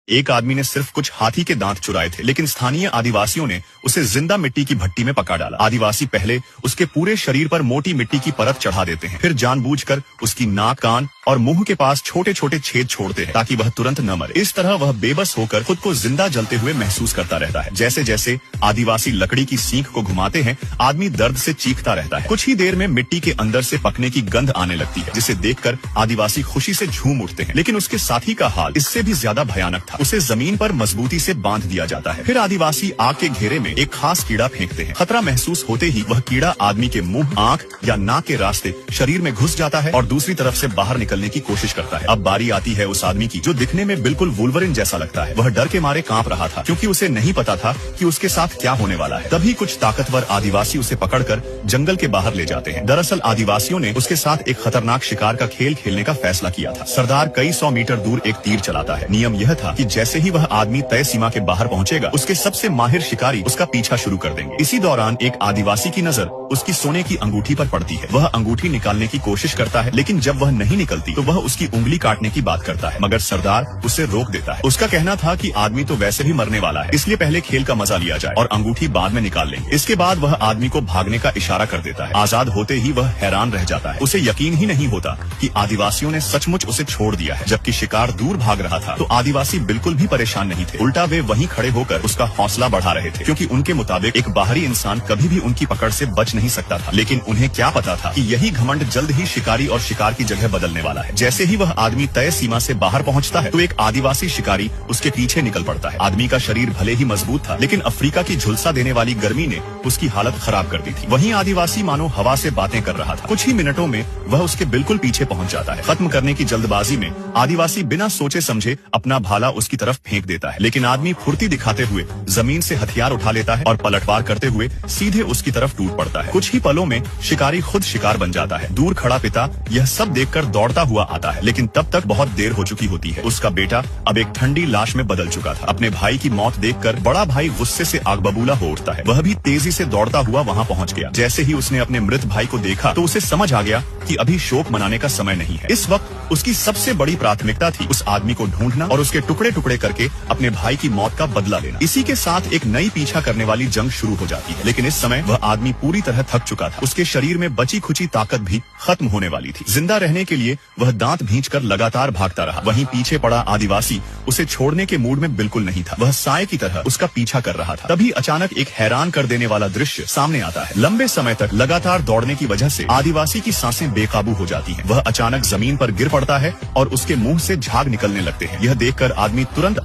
एक आदमी ने सिर्फ कुछ हाथी के दांत चुराए थे, लेकिन स्थानीय आदिवासियों ने उसे जिंदा मिट्टी की भट्टी में पका डाला। आदिवासी पहले उसके पूरे शरीर पर मोटी मिट्टी की परत चढ़ा देते हैं, फिर जानबूझकर उसकी नाक, कान और मुंह के पास छोटे छोटे छेद छोड़ते हैं ताकि वह तुरंत न मरे। इस तरह वह बेबस होकर खुद को जिंदा जलते हुए महसूस करता रहता है। जैसे जैसे आदिवासी लकड़ी की सीख को घुमाते हैं, आदमी दर्द से चीखता रहता है। कुछ ही देर में मिट्टी के अंदर से पकने की गंध आने लगती है, जिसे देखकर आदिवासी खुशी से झूम उठते हैं। लेकिन उसके साथी का हाल इससे भी ज्यादा भयानक था। उसे जमीन पर मजबूती से बांध दिया जाता है। फिर आदिवासी आग के घेरे में एक खास कीड़ा फेंकते हैं। खतरा महसूस होते ही वह कीड़ा आदमी के मुंह, आंख या नाक के रास्ते शरीर में घुस जाता है और दूसरी तरफ से बाहर निकलने की कोशिश करता है। अब बारी आती है उस आदमी की जो दिखने में बिल्कुल वुल्वरिन जैसा लगता है। वह डर के मारे कांप रहा था, क्योंकि उसे नहीं पता था कि उसके साथ क्या होने वाला है। तभी कुछ ताकतवर आदिवासी उसे पकड़कर जंगल के बाहर ले जाते हैं। दरअसल आदिवासियों ने उसके साथ एक खतरनाक शिकार का खेल खेलने का फैसला किया था। सरदार कई 100 मीटर दूर एक तीर चलाता है। नियम यह था कि जैसे ही वह आदमी तय सीमा के बाहर पहुंचेगा, उसके सबसे माहिर शिकारी उसका पीछा शुरू कर देंगे। इसी दौरान एक आदिवासी की नजर उसकी सोने की अंगूठी पर पड़ती है। वह अंगूठी निकालने की कोशिश करता है, लेकिन जब वह नहीं निकलती तो वह उसकी उंगली काटने की बात करता है, मगर सरदार उसे रोक देता है। उसका कहना था कि आदमी तो वैसे भी मरने वाला है, इसलिए पहले खेल का मजा लिया जाए और अंगूठी बाद में निकाल लेंगे। इसके बाद वह आदमी को भागने का इशारा कर देता है। आजाद होते ही वह हैरान रह जाता है। उसे यकीन ही नहीं होता कि आदिवासियों ने सचमुच उसे छोड़ दिया है। जबकि शिकार दूर भाग रहा था तो आदिवासी बिल्कुल भी परेशान नहीं थे। उल्टा वे वहीं खड़े होकर उसका हौसला बढ़ा रहे थे, क्योंकि उनके मुताबिक एक बाहरी इंसान कभी भी उनकी पकड़ से बच नहीं सकता था। लेकिन उन्हें क्या पता था कि यही घमंड जल्द ही शिकारी और शिकार की जगह बदलने वाला है। जैसे ही वह आदमी तय सीमा से बाहर पहुंचता है तो एक आदिवासी शिकारी उसके पीछे निकल पड़ता है। आदमी का शरीर भले ही मजबूत था, लेकिन अफ्रीका की झुलसा देने वाली गर्मी ने उसकी हालत खराब कर दी थी। वहीं आदिवासी मानो हवा से बातें कर रहा था। कुछ ही मिनटों में वह उसके बिल्कुल पीछे पहुंच जाता है। खत्म करने की जल्दबाजी में आदिवासी बिना सोचे समझे अपना भाला उसकी तरफ फेंक देता है, लेकिन आदमी फुर्ती दिखाते हुए जमीन से हथियार उठा लेता है और पलटवार करते हुए सीधे उसकी तरफ टूट पड़ता है। कुछ ही पलों में शिकारी खुद शिकार बन जाता है। दूर खड़ा पिता यह सब देखकर दौड़ता हुआ आता है, लेकिन तब तक बहुत देर हो चुकी होती है। उसका बेटा अब एक ठंडी लाश में बदल चुका था। अपने भाई की मौत देखकर बड़ा भाई गुस्से से आग बबूला हो उठता है। वह भी तेजी से दौड़ता हुआ वहां पहुंच गया। जैसे ही उसने अपने मृत भाई को देखा तो उसे समझ आ गया कि अभी शोक मनाने का समय नहीं है। इस वक्त उसकी सबसे बड़ी प्राथमिकता थी उस आदमी को ढूंढना और उसके टुकड़े टुकड़े करके अपने भाई की मौत का बदला लेना। इसी के साथ एक नई पीछा करने वाली जंग शुरू हो जाती है। लेकिन इस समय वह आदमी पूरी तरह थक चुका था। उसके शरीर में बची खुची ताकत भी खत्म होने वाली थी। जिंदा रहने के लिए वह दांत भींचकर लगातार भागता रहा। वहीं पीछे पड़ा आदिवासी उसे छोड़ने के मूड में बिल्कुल नहीं था। वह साए की तरह उसका पीछा कर रहा था। तभी अचानक एक हैरान कर देने वाला दृश्य सामने आता है। लंबे समय तक लगातार दौड़ने की वजह से आदिवासी की सांसें बेकाबू हो जाती हैं। वह अचानक जमीन पर गिर पड़ता है और उसके मुंह से झाग निकलने लगते हैं। यह देखकर आदमी तुरंत